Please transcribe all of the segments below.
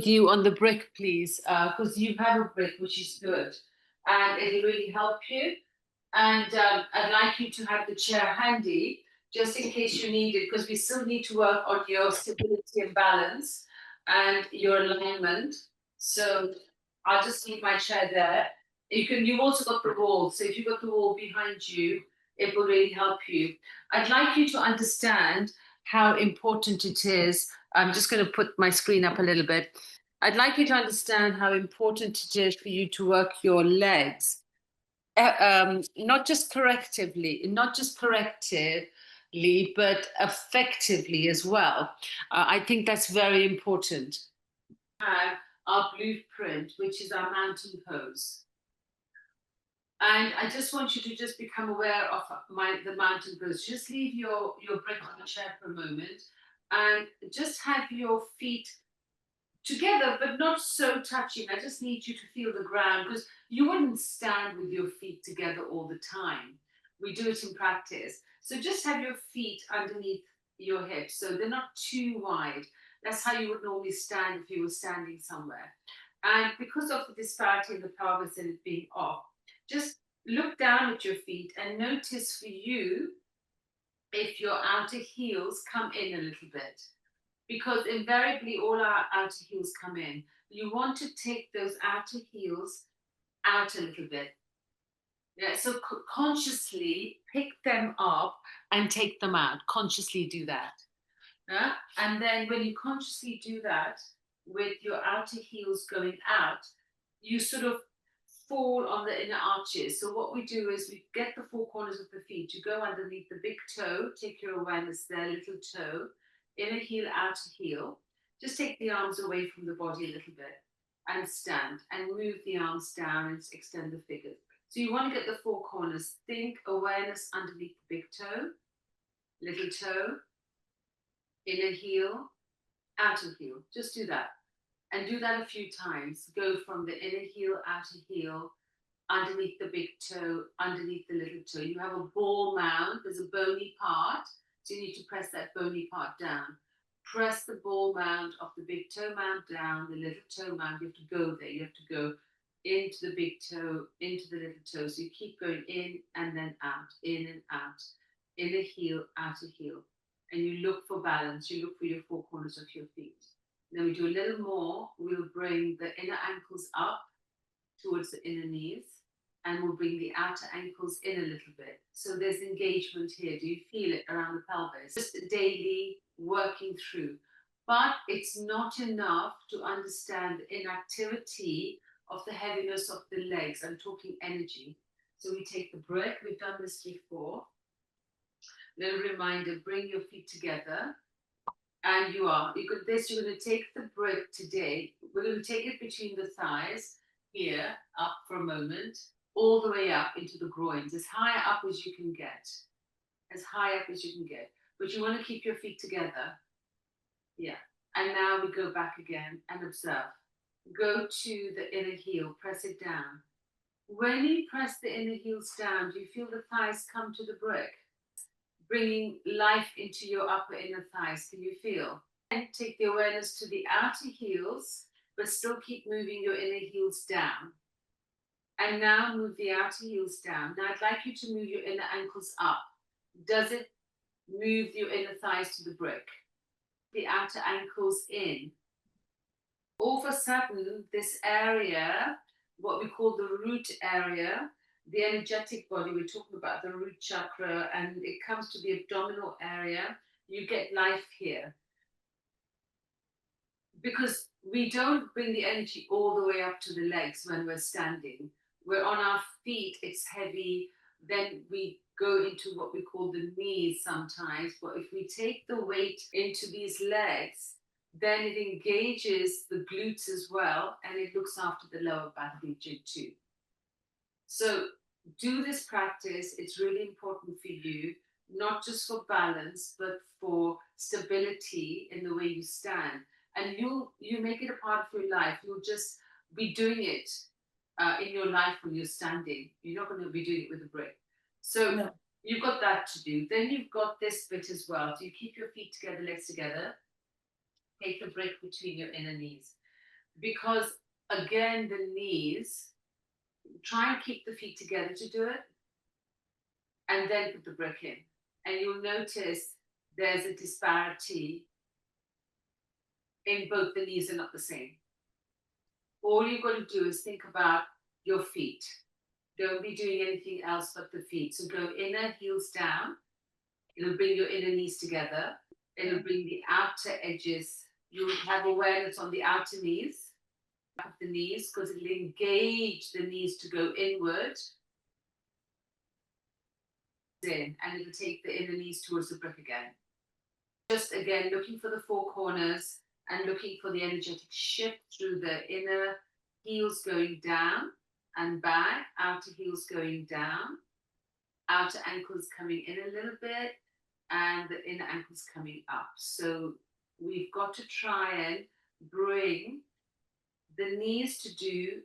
with you on the brick, please, because you have a brick, which is good, and it'll really help you. And I'd like you to have the chair handy, just in case you need it, because we still need to work on your stability and balance and your alignment. So I'll just leave my chair there. You've also got the wall. So if you've got the wall behind you, it will really help you. I'd like you to understand how important it is. I'm just going to put my screen up a little bit. I'd like you to understand how important it is for you to work your legs, not just correctively, but effectively as well. I think that's very important. Have our blueprint, which is our mountain pose. And I just want you to just become aware of the mountain pose. Just leave your brick on the chair for a moment and just have your feet together, but not so touching. I just need you to feel the ground, because you wouldn't stand with your feet together all the time. We do it in practice. So just have your feet underneath your hips, so they're not too wide. That's how you would normally stand if you were standing somewhere. And because of the disparity in the pelvis and it being off, just look down at your feet and notice for you if your outer heels come in a little bit, because invariably all our outer heels come in. You want to take those outer heels out a little bit. Yeah, so consciously pick them up and take them out. Consciously do that. Yeah? And then when you consciously do that with your outer heels going out, you sort of fall on the inner arches. So what we do is we get the four corners of the feet. You go underneath the big toe, take your awareness there, little toe, inner heel, outer heel. Just take the arms away from the body a little bit and stand and move the arms down and extend the fingers. So you want to get the four corners. Think awareness underneath the big toe, little toe, inner heel, outer heel. Just do that. And do that a few times. Go from the inner heel, outer heel, underneath the big toe, underneath the little toe. You have a ball mound. There's a bony part. So you need to press that bony part down. Press the ball mound of the big toe mound down, the little toe mound. You have to go there. You have to go into the big toe, into the little toe. So you keep going in and then out, in and out. Inner heel, outer heel. And you look for balance. You look for your four corners of your feet. Then we do a little more. We'll bring the inner ankles up towards the inner knees, and we'll bring the outer ankles in a little bit. So there's engagement here. Do you feel it around the pelvis? Just daily working through. But it's not enough to understand the inactivity of the heaviness of the legs. I'm talking energy. So we take the brick. We've done this before. Little reminder, bring your feet together. And you're going to take the brick today. We're going to take it between the thighs, here, up for a moment, all the way up into the groins, as high up as you can get. As high up as you can get. But you want to keep your feet together. Yeah. And now we go back again and observe. Go to the inner heel, press it down. When you press the inner heels down, do you feel the thighs come to the brick? Bringing life into your upper inner thighs. Can you feel? And take the awareness to the outer heels, but still keep moving your inner heels down. And now move the outer heels down. Now I'd like you to move your inner ankles up. Does it move your inner thighs to the brick? The outer ankles in. All of a sudden, this area, what we call the root area, the energetic body, we're talking about the root chakra, and it comes to the abdominal area, you get life here. Because we don't bring the energy all the way up to the legs when we're standing. We're on our feet, it's heavy, then we go into what we call the knees sometimes, but if we take the weight into these legs, then it engages the glutes as well, and it looks after the lower back region too. So do this practice. It's really important for you, not just for balance, but for stability in the way you stand. And you make it a part of your life. You'll just be doing it in your life when you're standing. You're not going to be doing it with a brick. So no. You've got that to do. Then you've got this bit as well. So you keep your feet together, legs together. Take the brick between your inner knees. because again, the knees, try and keep the feet together to do it, and then put the brick in. And you'll notice there's a disparity in both the knees are not the same. All you've got to do is think about your feet. Don't be doing anything else but the feet. So go inner heels down. It'll bring your inner knees together. It'll bring the outer edges. You'll have awareness on the outer knees, of the knees, because it'll engage the knees to go inward. And it'll take the inner knees towards the brick again. Just again, looking for the four corners and looking for the energetic shift through the inner heels going down and back, outer heels going down, outer ankles coming in a little bit, and the inner ankles coming up. So we've got to try and bring the knees to do,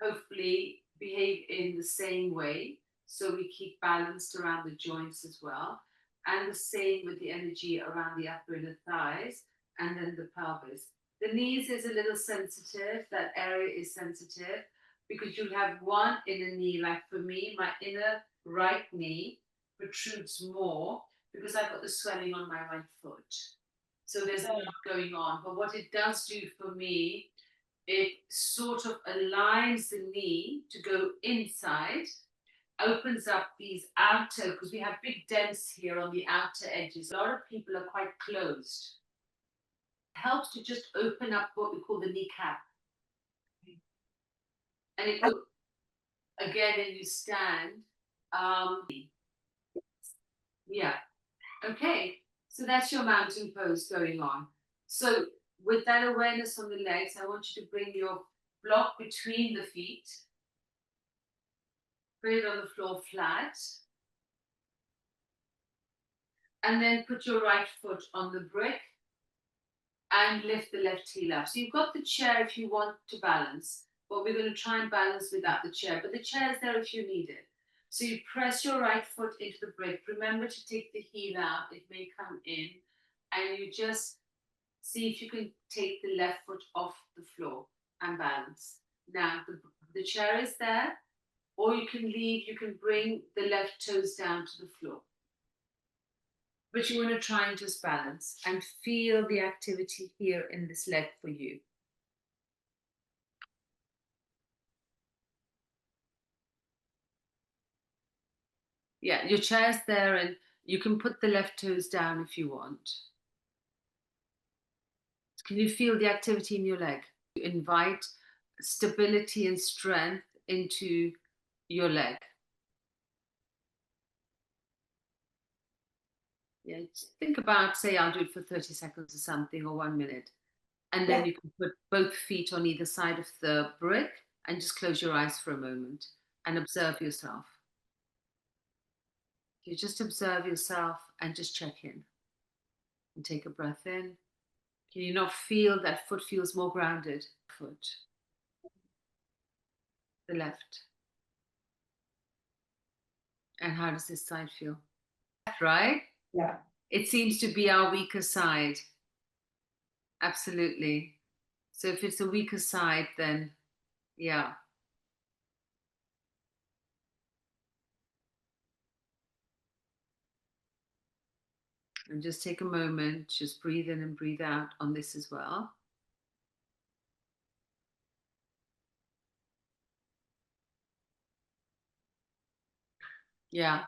hopefully behave in the same way, so we keep balanced around the joints as well, and the same with the energy around the upper inner thighs and then the pelvis. The knees is a little sensitive, that area is sensitive, because you'll have one inner knee, like for me, my inner right knee protrudes more because I've got the swelling on my right foot. So there's a lot going on. But what it does do for me, it sort of aligns the knee to go inside, opens up these outer, because we have big dents here on the outer edges. A lot of people are quite closed. It helps to just open up what we call the kneecap. And it goes, again, and you stand. Yeah. Okay. So that's your mountain pose going on. So with that awareness on the legs, I want you to bring your block between the feet. Put it on the floor flat. And then put your right foot on the brick and lift the left heel up. So you've got the chair if you want to balance, but we're going to try and balance without the chair. But the chair is there if you need it. So you press your right foot into the brick. Remember to take the heel out. It may come in. And you just see if you can take the left foot off the floor and balance. Now, the chair is there, or you can leave, you can bring the left toes down to the floor. But you want to try and just balance and feel the activity here in this leg for you. Yeah, your chair's there and you can put the left toes down if you want. Can you feel the activity in your leg? Invite stability and strength into your leg. Yeah, think about, say, I'll do it for 30 seconds or something, or 1 minute. And then you can put both feet on either side of the brick and just close your eyes for a moment and observe yourself. You just observe yourself and just check in. And take a breath in. Can you not feel that foot feels more grounded? Foot. The left. And how does this side feel? Right? Yeah. It seems to be our weaker side. Absolutely. So if it's a weaker side, then yeah. And just take a moment, just breathe in and breathe out on this as well. Yeah.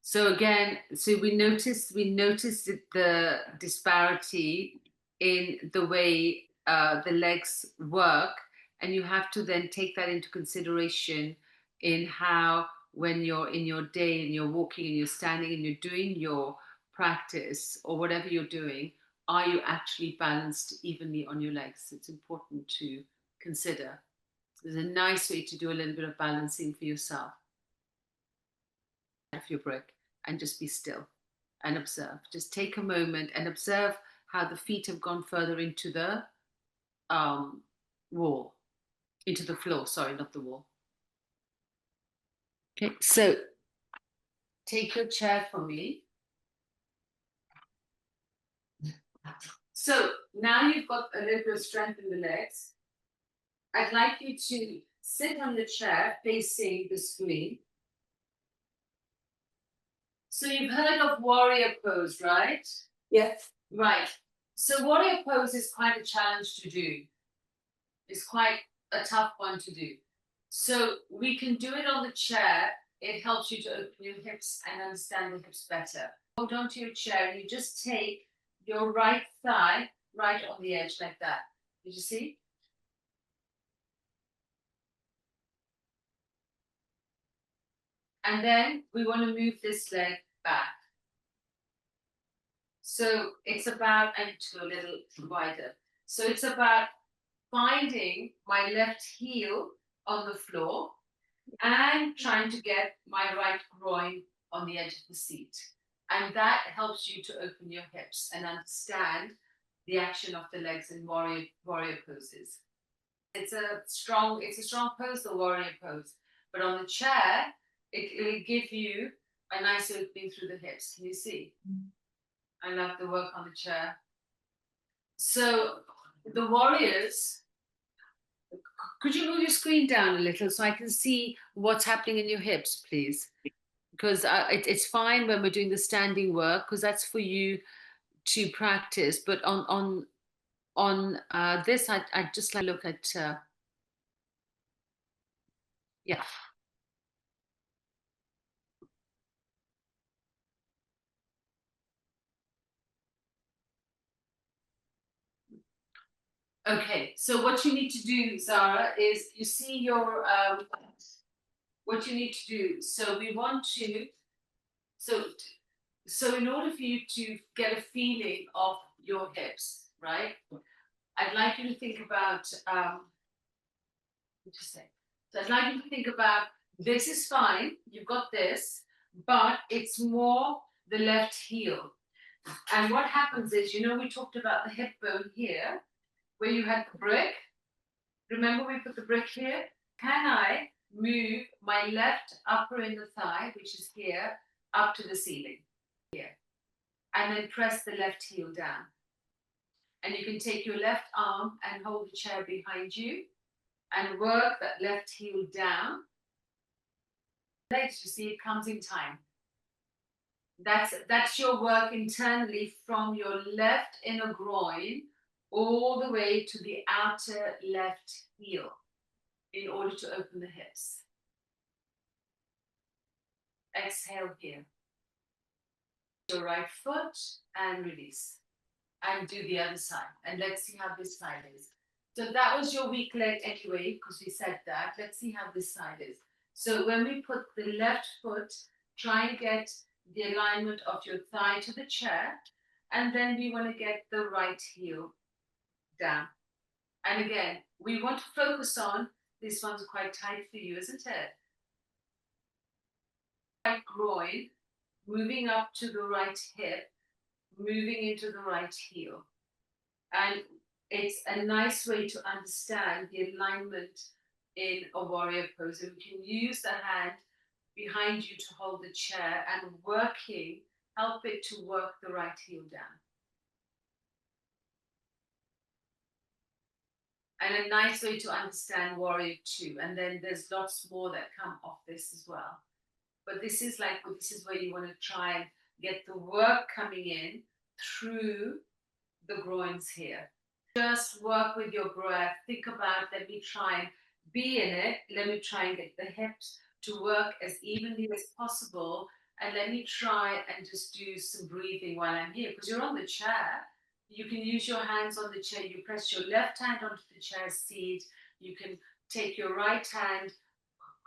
So again, so we noticed the disparity in the way the legs work, and you have to then take that into consideration in how, when you're in your day and you're walking and you're standing and you're doing your practice or whatever you're doing, are you actually balanced evenly on your legs? It's important to consider. There's a nice way to do a little bit of balancing for yourself. Of your brick and just be still and observe. Just take a moment and observe how the feet have gone further into the wall, into the floor. Sorry, not the wall. Okay, so take your chair for me. So now you've got a little bit of strength in the legs. I'd like you to sit on the chair facing the screen. So you've heard of warrior pose, right? Yes. Right. So warrior pose is quite a challenge to do. It's quite a tough one to do. So we can do it on the chair. It helps you to open your hips and understand the hips better. Hold on to your chair and you just take your right thigh right on the edge like that. Did you see? And then we want to move this leg back. So it's about, and to a little wider. So it's about finding my left heel on the floor and trying to get my right groin on the edge of the seat. And that helps you to open your hips and understand the action of the legs in warrior poses. It's a strong pose, the warrior pose. But on the chair, it'll give you a nice opening through the hips. Can you see? I love the work on the chair. So the warriors, could you move your screen down a little so I can see what's happening in your hips, please? Because it's fine when we're doing the standing work because that's for you to practice. But on this, I'd just like to look at yeah. Okay, so what you need to do, Zara, is you see your what you need to do. So we want to so so in order for you to get a feeling of your hips, right? I'd like you to think about just say. So I'd like you to think about this is fine, you've got this, but it's more the left heel. And what happens is, we talked about the hip bone here, where you had the brick. Remember, we put the brick here? Can I move my left upper inner thigh, which is here, up to the ceiling? Here. And then press the left heel down. And you can take your left arm and hold the chair behind you and work that left heel down. Legs, you see, it comes in time. That's your work internally from your left inner groin all the way to the outer left heel in order to open the hips. Exhale here. Your right foot and release. And do the other side. And let's see how this side is. So that was your weak leg anyway, because we said that. Let's see how this side is. So when we put the left foot, try and get the alignment of your thigh to the chair. And then we want to get the right heel down. And again, we want to focus on, this one's quite tight for you, isn't it? Right groin, moving up to the right hip, moving into the right heel. And it's a nice way to understand the alignment in a warrior pose. And we can use the hand behind you to hold the chair and help it to work the right heel down. And a nice way to understand warrior two. And then there's lots more that come off this as well. But this is where you want to try and get the work coming in through the groins here. Just work with your breath. Think about, let me try and be in it. Let me try and get the hips to work as evenly as possible. And let me try and just do some breathing while I'm here. Because you're on the chair. You can use your hands on the chair. You press your left hand onto the chair seat. You can take your right hand,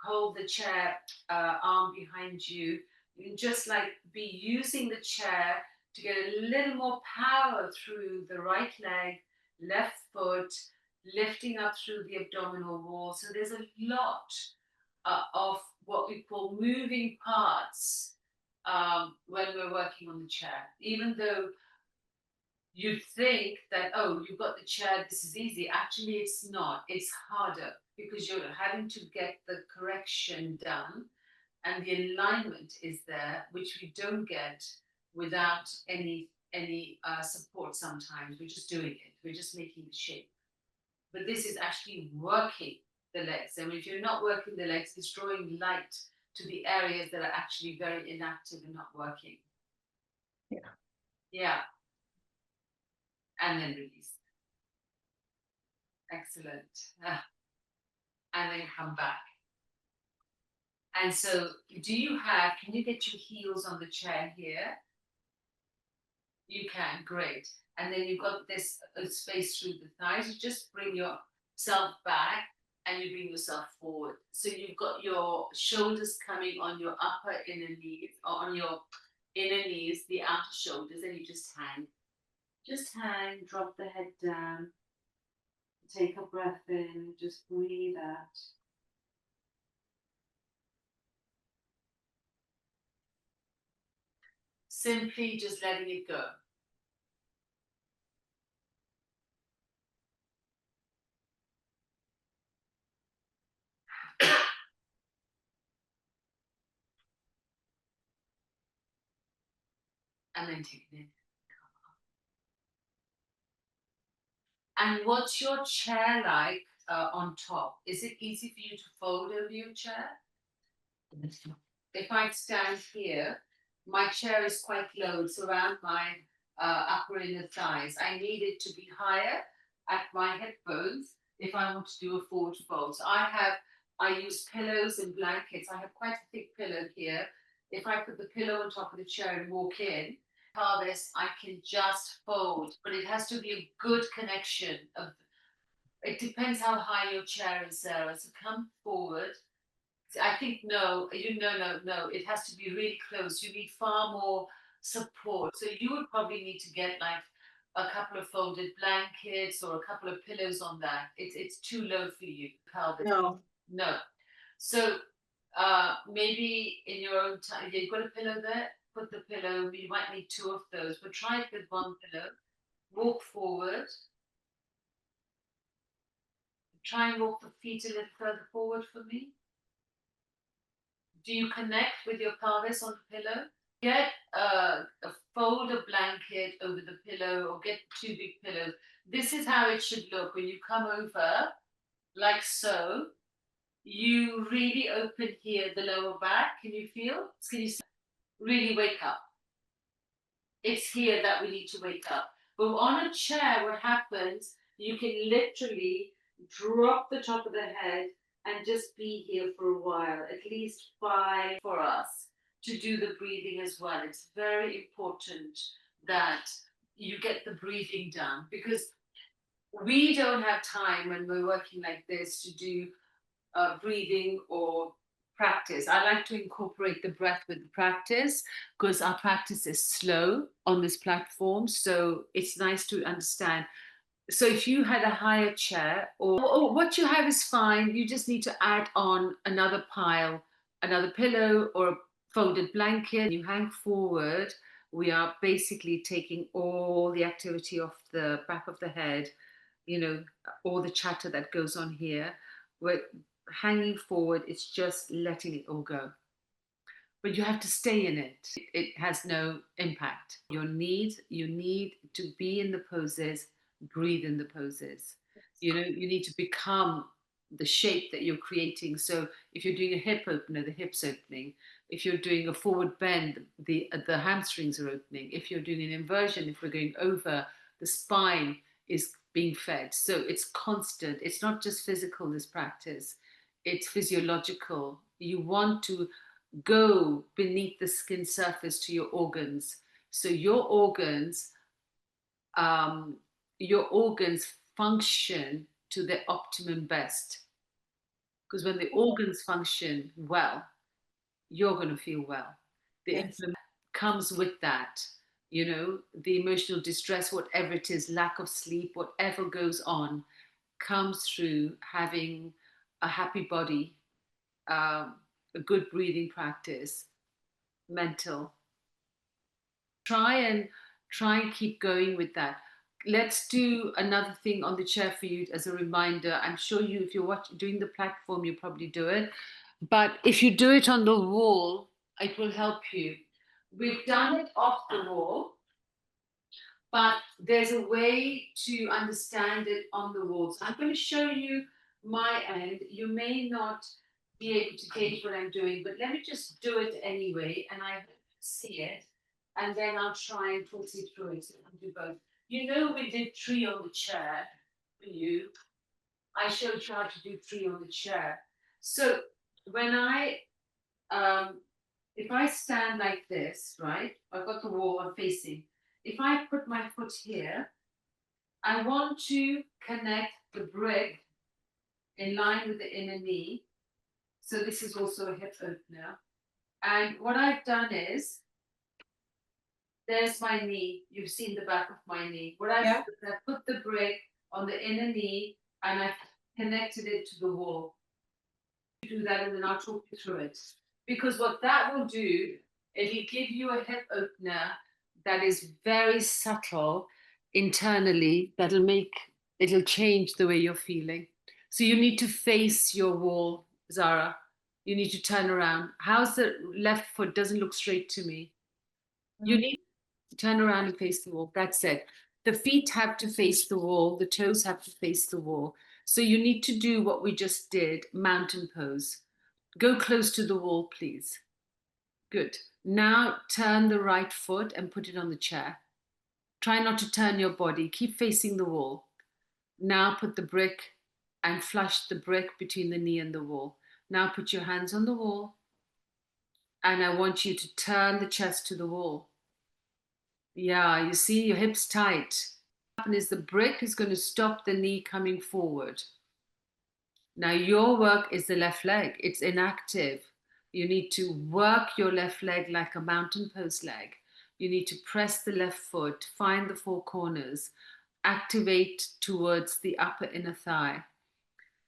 hold the chair arm behind you. You can just be using the chair to get a little more power through the right leg, left foot, lifting up through the abdominal wall. So there's a lot of what we call moving parts when we're working on the chair. Even though you'd think that, oh, you've got the chair, this is easy. Actually, it's not. It's harder because you're having to get the correction done and the alignment is there, which we don't get without any support sometimes. We're just doing it. We're just making the shape. but this is actually working the legs. And if you're not working the legs, it's drawing light to the areas that are actually very inactive and not working. Yeah. Yeah. And then release. Excellent. And then come back. And so, can you get your heels on the chair here? You can, great. And then you've got this space through the thighs. You just bring yourself back and you bring yourself forward. So you've got your shoulders coming on your upper inner knees, or on your inner knees, the outer shoulders, and you just hang. Just hang, drop the head down, take a breath in, just breathe out. Simply just letting it go. And then take it in. And what's your chair like on top? Is it easy for you to fold over your chair? If I stand here, my chair is quite low. It's around my upper inner thighs. I need it to be higher at my hip bones if I want to do a forward fold. So I use pillows and blankets. I have quite a thick pillow here. If I put the pillow on top of the chair and walk in, pelvis, I can just fold, but it has to be a good connection. It depends how high your chair is, Sarah. So come forward. I think no, no. It has to be really close. You need far more support. So you would probably need to get like a couple of folded blankets or a couple of pillows on that. It's too low for you, pelvis. No. No. So maybe in your own time, you've got a pillow there. Put the pillow. You might need two of those, but try it with one pillow. Walk forward. Try and walk the feet a little further forward for me. Do you connect with your pelvis on the pillow? Get fold a blanket over the pillow or get two big pillows. This is how it should look when you come over, like so. You really open here the lower back. Can you feel? Can you really wake up? It's here that we need to wake up. But on a chair, what happens, you can literally drop the top of the head and just be here for a while, at least 5 for us to do the breathing as well. It's very important that you get the breathing done because we don't have time when we're working like this to do breathing or practice. I like to incorporate the breath with the practice because our practice is slow on this platform. So it's nice to understand. So if you had a higher chair or what you have is fine, you just need to add on another pile, another pillow or a folded blanket. You hang forward. We are basically taking all the activity off the back of the head, all the chatter that goes on here. We're hanging forward, it's just letting it all go. But you have to stay in it. It has no impact. You need to be in the poses, breathe in the poses. You need to become the shape that you're creating. So if you're doing a hip opener, the hips opening. If you're doing a forward bend, the hamstrings are opening. If you're doing an inversion, if we're going over, the spine is being fed. So it's constant. It's not just physical, this practice. It's physiological. You want to go beneath the skin surface to your organs. So your organs function to their optimum best. Because when the organs function well, you're going to feel well. The inflammation comes with that. The emotional distress, whatever it is, lack of sleep, whatever goes on, comes through having a happy body, a good breathing practice, mental. Try and keep going with that. Let's do another thing on the chair for you as a reminder. I'm sure if you're doing the platform, you probably do it. But if you do it on the wall, it will help you. We've done it off the wall. but there's a way to understand it on the wall. So I'm going to show you my end. You may not be able to gauge what I'm doing, but let me just do it anyway, and I see it, and then I'll try and talk you through it. So I can do both. You know, we did tree on the chair for you. I showed you how to do tree on the chair. So when um, if I stand like this, right, I've got the wall I'm facing. If I put my foot here, I want to connect the brick in line with the inner knee. So this is also a hip opener. And what I've done is, there's my knee. You've seen the back of my knee. What I've done is I put the brick on the inner knee and I've connected it to the wall. Do that and then I'll talk you through it. Because what that will do, it'll give you a hip opener that is very subtle internally, it'll change the way you're feeling. So you need to face your wall, Zara. You need to turn around. How's the left foot? Doesn't look straight to me. You need to turn around and face the wall. That's it. The feet have to face the wall, the toes have to face the wall. So you need to do what we just did, mountain pose. Go close to the wall, please. Good. Now turn the right foot and put it on the chair. Try not to turn your body. Keep facing the wall. Now put the brick and flush the brick between the knee and the wall. Now put your hands on the wall. And I want you to turn the chest to the wall. Yeah, you see your hips tight. What happens is the brick is going to stop the knee coming forward. Now your work is the left leg. It's inactive. You need to work your left leg like a mountain pose leg. You need to press the left foot, find the four corners, activate towards the upper inner thigh.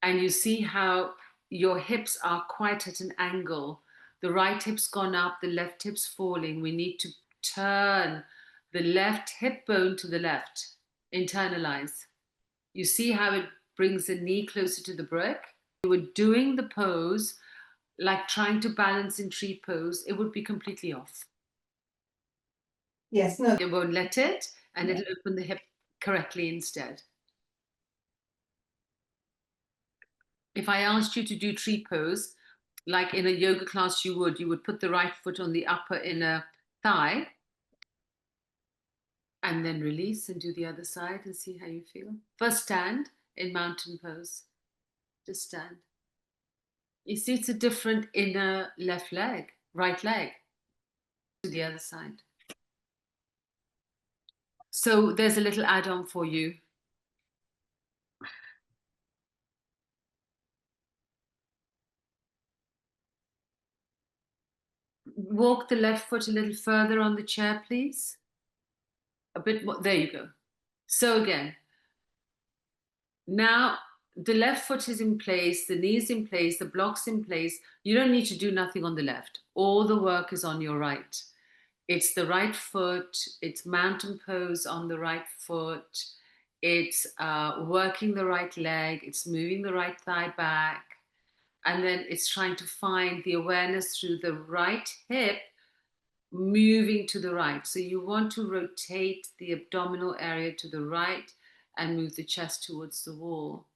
And you see how your hips are quite at an angle. The right hip's gone up, the left hip's falling. We need to turn the left hip bone to the left. Internalize. You see how it brings the knee closer to the brick? If you were doing the pose, like trying to balance in tree pose, it would be completely off. Yes, no. You won't let it, and it'll open the hip correctly instead. If I asked you to do tree pose, like in a yoga class you would put the right foot on the upper inner thigh, and then release and do the other side and see how you feel. First stand in mountain pose. Just stand. You see, it's a different inner left leg, right leg. To the other side. So there's a little add-on for you. Walk the left foot a little further on the chair, please. A bit more. There you go. So again, now the left foot is in place, the knee's in place, the block's in place. You don't need to do nothing on the left. All the work is on your right. It's the right foot, it's mountain pose on the right foot, it's working the right leg, it's moving the right thigh back, and then it's trying to find the awareness through the right hip moving to the right. So you want to rotate the abdominal area to the right and move the chest towards the wall.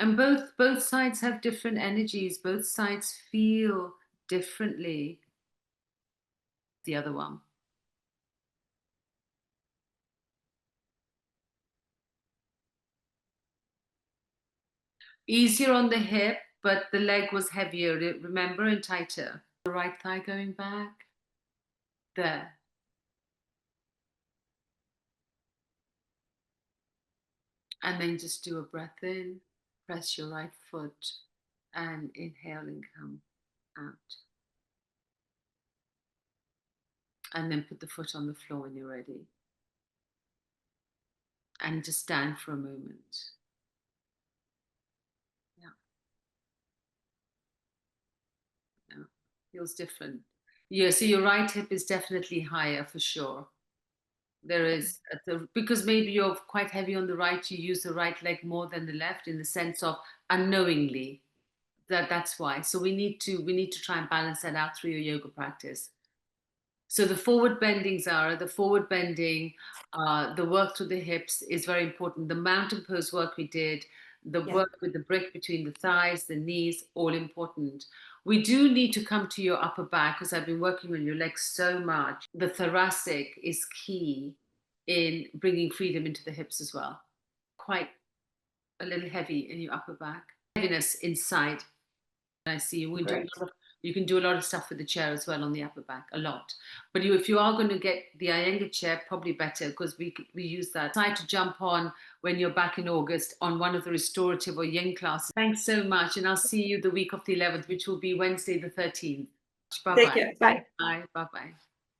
And both sides have different energies. Both sides feel differently. The other one. Easier on the hip, but the leg was heavier. Remember, and tighter. The right thigh going back. There. And then just do a breath in, press your right foot, and inhale and come out. And then put the foot on the floor when you're ready. And just stand for a moment. Yeah. Yeah. Feels different. Yeah, so your right hip is definitely higher for sure. There is, because maybe you're quite heavy on the right, you use the right leg more than the left in the sense of unknowingly. That's why. So we need to try and balance that out through your yoga practice. So the forward bending, Zara, the forward bending, the work through the hips is very important. The mountain pose work we did, the Yeah. work with the brick between the thighs, the knees, all important. We do need to come to your upper back because I've been working on your legs so much. The thoracic is key in bringing freedom into the hips as well. Quite a little heavy in your upper back. Heaviness inside. I see you. Great. You can do a lot of stuff with the chair as well on the upper back, a lot. But if you are going to get the Iyengar chair, probably better because we use that. Try to jump on when you're back in August on one of the restorative or yin classes. Thanks so much, and I'll see you the week of the 11th, which will be Wednesday the 13th. Bye Take bye. care. Bye. Bye bye bye.